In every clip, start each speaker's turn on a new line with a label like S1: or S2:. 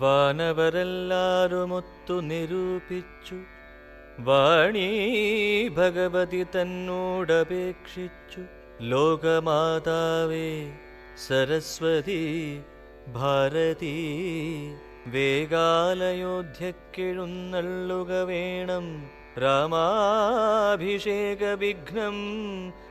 S1: വാനവരെല്ലാരുമൊത്തു നിരൂപിച്ചു. വാണീ ഭഗവതി തന്നോടപേക്ഷിച്ചു. ലോകമാതാവേ സരസ്വതി ഭാരതി, വേഗാലയോധ്യക്കെഴുന്നള്ളുക വേണം. രാമാഭിഷേക വിഘ്നം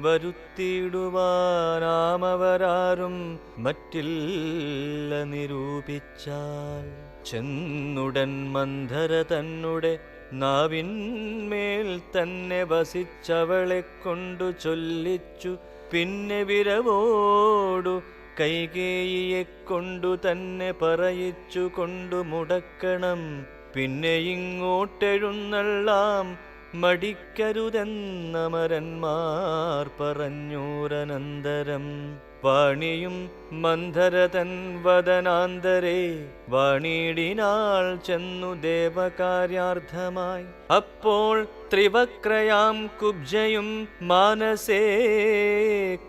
S1: വരുത്തിയിടുവാനാമവരാരും മറ്റില്ല നിരൂപിച്ചാൽ. ചെന്നുടൻ മന്ധര തന്നെ നാവിന്മേൽ തന്നെ വസിച്ചവളെ കൊണ്ടു ചൊല്ലിച്ചു. പിന്നെ വിരവോടു കൈകേയിയെ കൊണ്ടു തന്നെ പറയിച്ചു കൊണ്ടു മുടക്കണം. പിന്നെ ഇങ്ങോട്ടെഴുന്നള്ളാം മടിക്കരുതെന്നമരന്മാർ പറഞ്ഞൂരനന്തരം. വാണിയും മന്ധരതൻ വദനാന്തരേ വാണിടിനാൾ ചെന്നു ദേവകാര്യാർത്ഥമായി. അപ്പോൾ ത്രിവക്രയാം കുബ്ജയും മാനസേ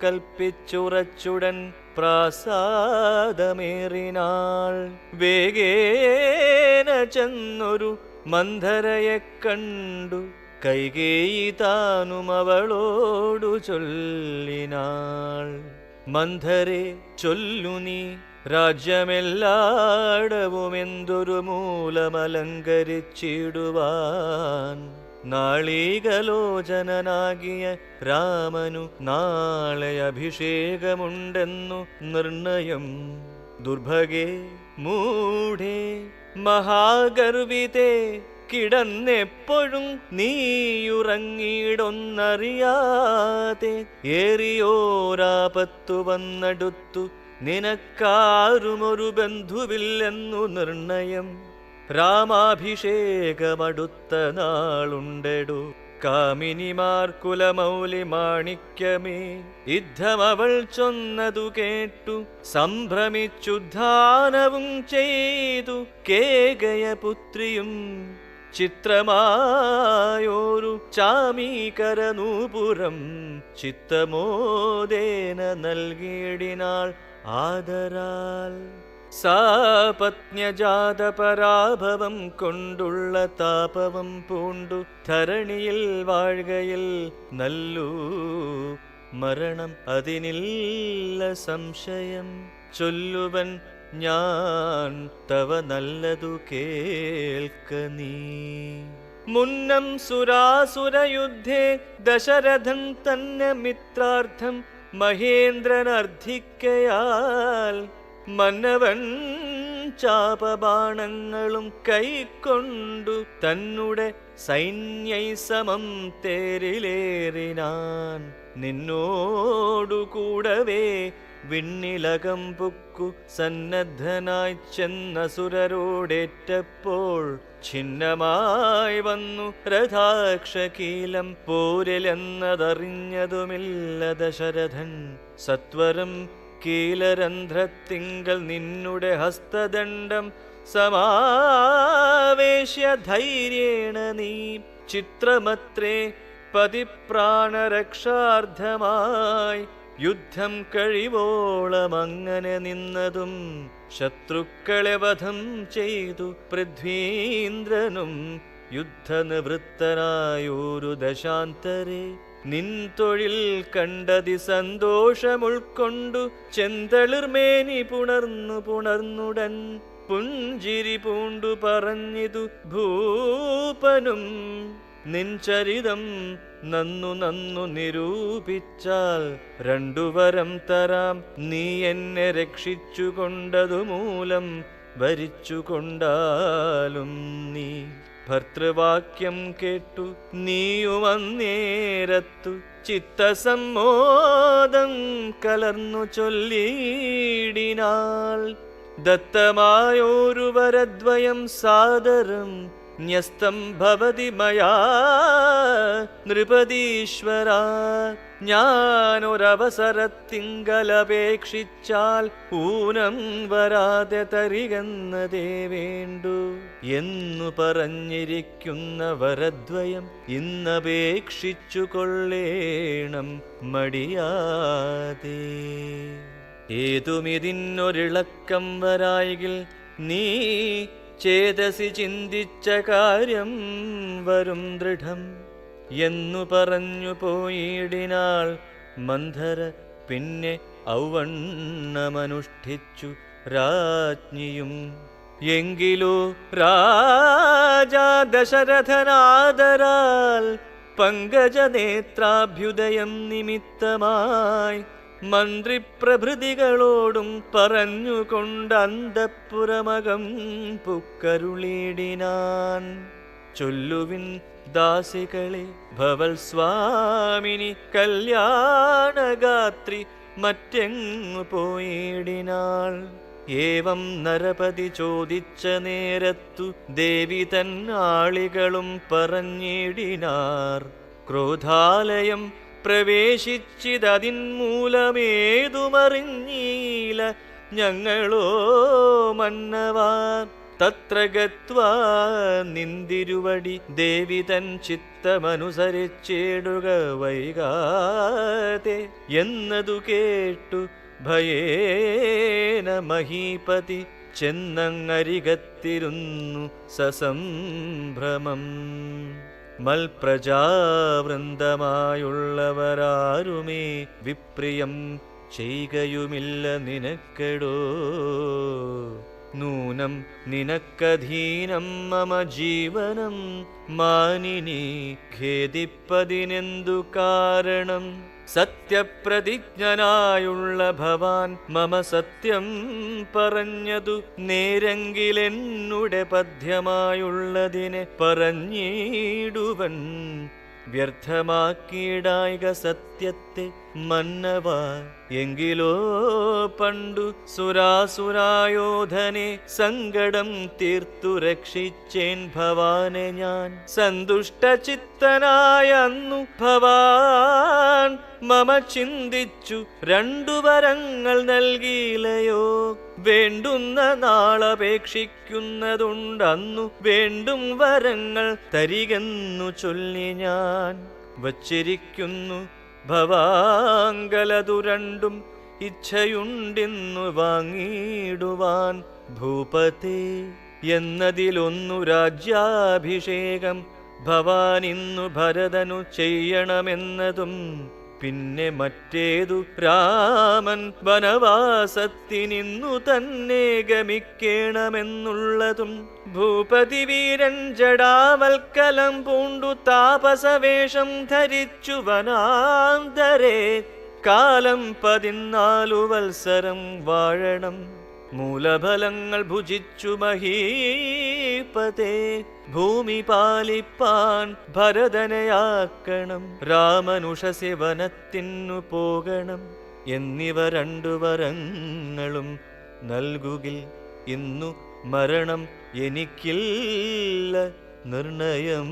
S1: കൽപ്പിച്ചുറച്ചുടൻ പ്രാസാദമേറിനാൾ. വേഗേന ചെന്നൊരു മന്ധരയെ കണ്ടു കൈകേയി താനും അവളോടു ചൊല്ലിനാൾ. മന്ധരെ ചൊല്ലു നീ രാജ്യമെല്ലാടവുമെന്തൊരു മൂലമലങ്കരിച്ചിടുവാൻ. നാളീകലോചനാകിയ രാമനു നാളെ അഭിഷേകമുണ്ടെന്നു നിർണയം. ദുർഭഗേ മൂഢേ മഹാഗർവിതേ കിടന്നെപ്പോഴും നീയുറങ്ങിയിടൊന്നറിയാതെ. ഏറിയോരാപത്തു വന്നടുത്തു നിനക്കാരുമൊരു ബന്ധുവില്ലെന്നു നിർണയം. രാമാഭിഷേകമടുത്ത നാളുണ്ടെടു കാമിനിമാർ കുലമൗലി മാണിക്യമേ. യുദ്ധമവൾ ചൊന്നതു കേട്ടു സംഭ്രമിച്ചുദ്ധാനവും ചെയ്തു കേകയപുത്രിയും. ചിത്രമായോരു ചാമീകരനൂപുരം ചിത്തമോദേന നൽകിയിടിനാൾ ആദരാൽ. സാപത്ന്യജാത പരാഭവം കൊണ്ടുള്ള താപവം പൂണ്ടു ധരണിയിൽ വാഴുകയിൽ നല്ലു മരണം അതിനില്ല സംശയം. ചൊല്ലുവൻ ഞാൻ തവ നല്ലതു കേൾക്ക നീ. മുന്നം സുരാസുരയുദ്ധേ ദശരഥൻ തന്നെ മിത്രാർത്ഥം മഹേന്ദ്രനർദ്ധിക്കയാൽ. മന്നവൻ ചാപബാണങ്ങളും കൈക്കൊണ്ടു തന്നെ സൈന്യൈ സമം തേരിലേറിനാൻ. നിന്നോടു കൂടവേ വിണ്ണിലകം പുക്കു സന്നദ്ധനായി ചെന്നസുരരോടേറ്റപ്പോൾ ഛിന്നമായി വന്നു രഥാക്ഷകീലം. പോരിലെന്നതറിഞ്ഞതുമില്ല ദശരഥൻ. സത്വരം കീലരന്ധ്രത്തിങ്കൽ നിന്നുടെ ഹസ്തദണ്ഡം സമാവേശ്യ ധൈര്യേണ നീ. ചിത്രമത്രേ പതിപ്രാണരക്ഷാർത്ഥമായി യുദ്ധം കഴിവോളമങ്ങനെ നിന്നതും. ശത്രുക്കളെ വധം ചെയ്തു പൃഥ്വീന്ദ്രനും യുദ്ധനിവൃത്തനായൊരു ദശാന്തരേ. നിൻ തൊഴിൽ കണ്ടതി സന്തോഷമുൾക്കൊണ്ടു ചെന്തളിർമേനി പുണർന്നുടൻ പുഞ്ചിരി പൂണ്ടു പറഞ്ഞിതു ഭൂപനും. നിൻ ചരിതം നന്നു നിരൂപിച്ചാൽ രണ്ടുവരം തരാം. നീ എന്നെ രക്ഷിച്ചുകൊണ്ടതു മൂലം ഭരിച്ചുകൊണ്ടാലും നീ. ഭർത്തൃവാക്യം കേട്ടു നീയുമന്നേരത്തു ചിത്തസമ്മോദം കലർന്നു ചൊല്ലിയിടിനാൾ. ദത്തമായോരു വരദ്വയം സാദരം ന്യസ്തം ഭവതി മയാ നൃപതീശ്വര. ഞാനൊരവസരത്തിങ്കലപേക്ഷിച്ചാൽ ഊനം വരാതെ തരികെന്നതേ വേണ്ടു എന്നു പറഞ്ഞിരിക്കുന്ന വരദ്വയം ഇന്നപേക്ഷിച്ചു കൊള്ളേണം മടിയാതെ. ഏതുമിതിന്നൊരിളക്കം വരായെങ്കിൽ നീ ചേതസി ചിന്തിച്ച കാര്യം വരും ദൃഢം എന്നു പറഞ്ഞു പോയിടിനാൾ മന്ധര. പിന്നെ ഔവണ്ണമനുഷ്ഠിച്ചു രാജ്ഞിയും. എങ്കിലോ രാജാ ദശരഥനാദരാൽ പങ്കജനേത്രാഭ്യുദയം നിമിത്തമായി മന്ത്രിപ്രഭൃതികളോടും പറഞ്ഞുകൊണ്ട് അന്തഃപുരമകം പുക്കരുളിടിനാൻ. ചൊല്ലുവിൻ ദാസികളെ ഭവൽ സ്വാമിനി കല്യാണഗാത്രി മറ്റെങ്ങു പോയിടിനാൾ. ഏവം നരപതി ചോദിച്ച നേരത്തു ദേവി തൻ ആളികളും പറഞ്ഞിടിനാർ. ക്രോധാലയം പ്രവേശിച്ചിതതിൻ മൂലമേതുമറിഞ്ഞീല ഞങ്ങളോ മന്നവാ. തത്ര ഗത്വാ നിന്തിരുവടി ദേവി തൻ ചിത്തമനുസരിച്ചിടുക വൈകാതെ എന്നതു കേട്ടു ഭയേന മഹീപതി ചെന്നങ്ങരികത്തിരുന്നു സസംഭ്രമം. മൽപ്രജാവൃന്ദമായുള്ളവരാരുമേ വിപ്രിയം ചെയ്യുകയുമില്ല നിനക്കെടോ. നൂനം നിനക്കധീനം മമ ജീവനം മാനിനി ഖേദിപ്പതിനെന്തു കാരണം. സത്യപ്രതിജ്ഞനായുള്ള ഭവാൻ മമ സത്യം പറഞ്ഞതു നേരെങ്കിലെന്നുടെ പദ്യമായുള്ളതിനെ പറഞ്ഞിടുവൻ. വ്യർത്ഥമാക്കിയിടായിക സത്യത്തെ മന്നവ. എങ്കിലോ പണ്ടു സുരാസുരായോധനെ സങ്കടം തീർത്തു രക്ഷിച്ചേൻ ഭവാനെ ഞാൻ. സന്തുഷ്ടചിത്തനായ അന്നു ഭവാൻ മമ ചിന്തിച്ചു രണ്ടു വരങ്ങൾ നൽകിയില്ലയോ. വേണ്ടുന്ന നാളപേക്ഷിക്കുന്നതുണ്ടന്നു വേണ്ടും വരങ്ങൾ തരികെന്നു ചൊല്ലി ഞാൻ. വച്ചിരിക്കുന്നു ഭവാങ്കലതു രണ്ടും ഇച്ഛയുണ്ടിന്നു വാങ്ങിയിടുവാൻ ഭൂപതേ. എന്നതിലൊന്നു രാജ്യാഭിഷേകം ഭവാനിന്നു ഭരതനു ചെയ്യണമെന്നതും പിന്നെ മറ്റേതു രാമൻ വനവാസത്തിനിന്നു തന്നെ ഗമിക്കേണമെന്നുള്ളതും. ഭൂപതി വീരൻ ജടാവൽക്കലം പൂണ്ടു താപസവേഷം ധരിച്ചു വനാന്തരേ കാലം 14 വത്സരം വാഴണം. മൂലഫലങ്ങൾ ഭുജിച്ചു മഹീപതേ ഭൂമി പാലിപ്പാൻ ഭരതനയാക്കണം. രാമനുഷസി വനത്തിനു പോകണം എന്നിവ രണ്ടു വരങ്ങളും നൽകുകിൽ ഇന്നു മരണം എനിക്കില്ല നിർണയം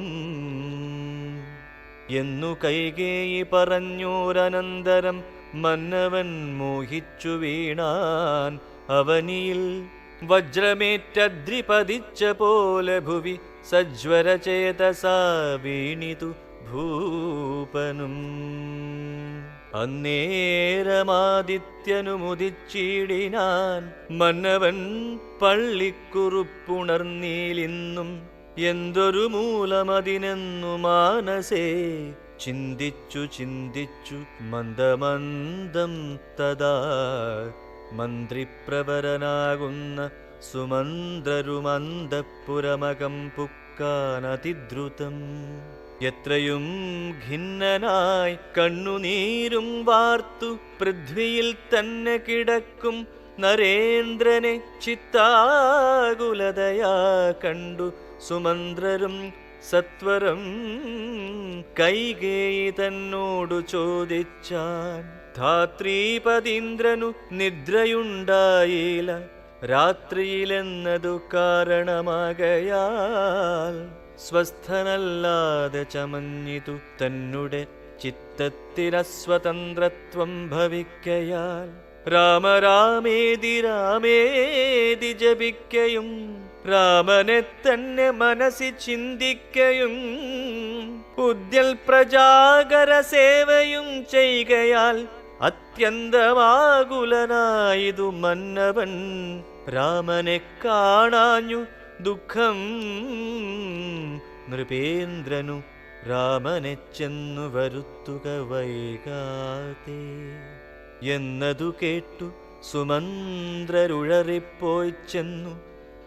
S1: എന്നു കൈകേയി പറഞ്ഞോരനന്തരം മന്നവൻ മോഹിച്ചു വീണാൻ അവനിയിൽ. വജ്രമേറ്റദ്രിപതിച്ച പോലെ ഭുവി സജ്വരചേതസാ വീണിതു ഭൂപനും. അന്നേരമാദിത്യനുമുദിച്ചിടിനാൻ മന്നവൻ പള്ളിക്കുറുപ്പുണർന്നീലിന്നും. എന്തൊരു മൂലമതിനെന്നു മാനസേ ചിന്തിച്ചു ചിന്തിച്ചു മന്ദമന്ദം തഥാ. മന്ത്രിപ്രവരനാകുന്ന സുമന്ത്രരുമന്തഃപുരമകം പുക്കാനതിദ്രുതം. എത്രയും ഖിന്നനായി കണ്ണുനീരും വാർത്തു പൃഥ്വിയിൽ തന്നെ കിടക്കും നരേന്ദ്രനെ ചിത്താകുലതയാ കണ്ടു സുമന്ത്രരും സത്വരം കൈകേയി തന്നോടു ചോദിച്ചാൻ. ധാത്രീപതീന്ദ്രനു നിദ്രയുണ്ടായില്ല രാത്രിയിലെന്നതു കാരണമാകയാൽ. സ്വസ്ഥനല്ലാതെ ചമഞ്ഞിതു തന്നെ ചിത്തത്തിനസ്വതന്ത്രത്വം ഭവിക്കയാൽ. രാമരാമേതി രാമേതി ജപിക്കയും രാമനെ തന്നെ മനസ്സി ചിന്തിക്കയും ഉദ്യൽ പ്രജാകര സേവയും ചെയ്കയാൽ അത്യന്തമാകുലനായിതു മന്നവൻ രാമനെ കാണാഞ്ഞു ദുഃഖം നൃപേന്ദ്രനു രാമനെ ചെന്നു വരുത്തുക വൈകാതെ എന്നതു കേട്ടു സുമന്ത്രരുഴറിപ്പോയി ചെന്നു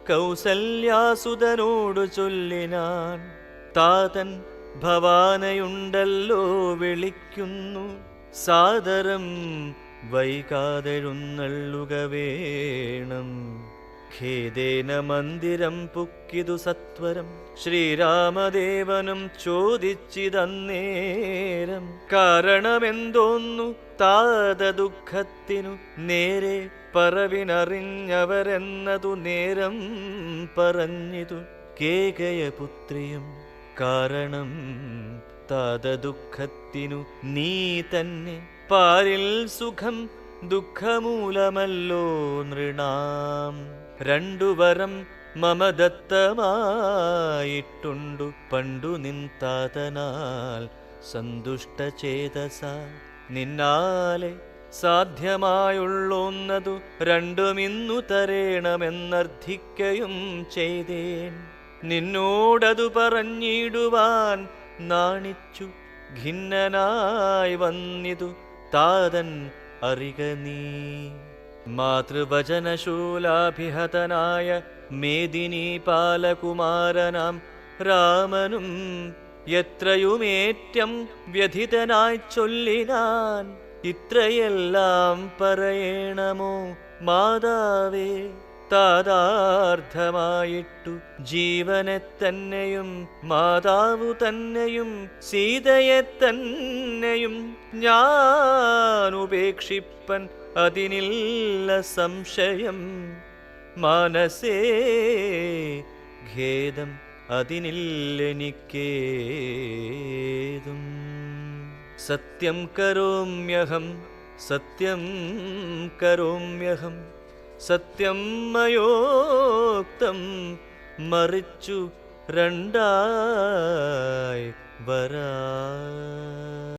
S1: കൗസല്യാസുതനോടു ചൊല്ലിനാൻ താതൻ ഭവാനയുണ്ടല്ലോ വിളിക്കുന്നു സാദരം വൈകാതെഴുന്നള്ളുക വേണം ഖേദേന മന്ദിരം പുക്കിതു സത്വരം ശ്രീരാമദേവനും ചോദിച്ചിതന്നേരം കാരണമെന്തോന്നു താത ദുഃഖത്തിനു നേരെ പറവിനറിഞ്ഞവരെന്നതു നേരം പറഞ്ഞിതു കേകയപുത്രിയും കാരണം താത ദുഃഖത്തിനു നീ തന്നെ പാരിൽ സുഖം ദുഃഖമൂലമല്ലോ നൃണാം രണ്ടുവരം മമ ദത്തമായിട്ടുണ്ടു പണ്ടു നിൻതാതനാൽ സന്തുഷ്ടചേതസ നിന്നാലെ സാധ്യമായുള്ളോന്നതു രണ്ടുമിന്നു തരേണമെന്നർത്ഥിക്കയും ചെയ്തേൻ നിന്നോടതു പറഞ്ഞിടുവാൻ നാണിച്ചു ഖിന്നനായി വന്നിതു താതൻ അറിക നീ മാതൃവചനശൂലാഭിഹതനായ മേദിനി പാലകുമാരനാം രാമനും എത്രയുമേറ്റം വ്യഥിതനായി ചൊല്ലിനാൻ ഇത്രയെല്ലാം പറയണമോ മാതാവേ താതാർത്ഥമായിട്ടു ജീവനെ തന്നെയും മാതാവു തന്നെയും സീതയെ തന്നെയും ഞാൻ ഉപേക്ഷിപ്പൻ അതിനില്ല സംശയം മനസ്സേ ഖേദം അതിനില്ലെനിക്കേതും സത്യം കരോമ്യഹം സത്യം കരോമ്യഹം സത്യം മയോക്തം മറിച്ചു രണ്ടായി വരാ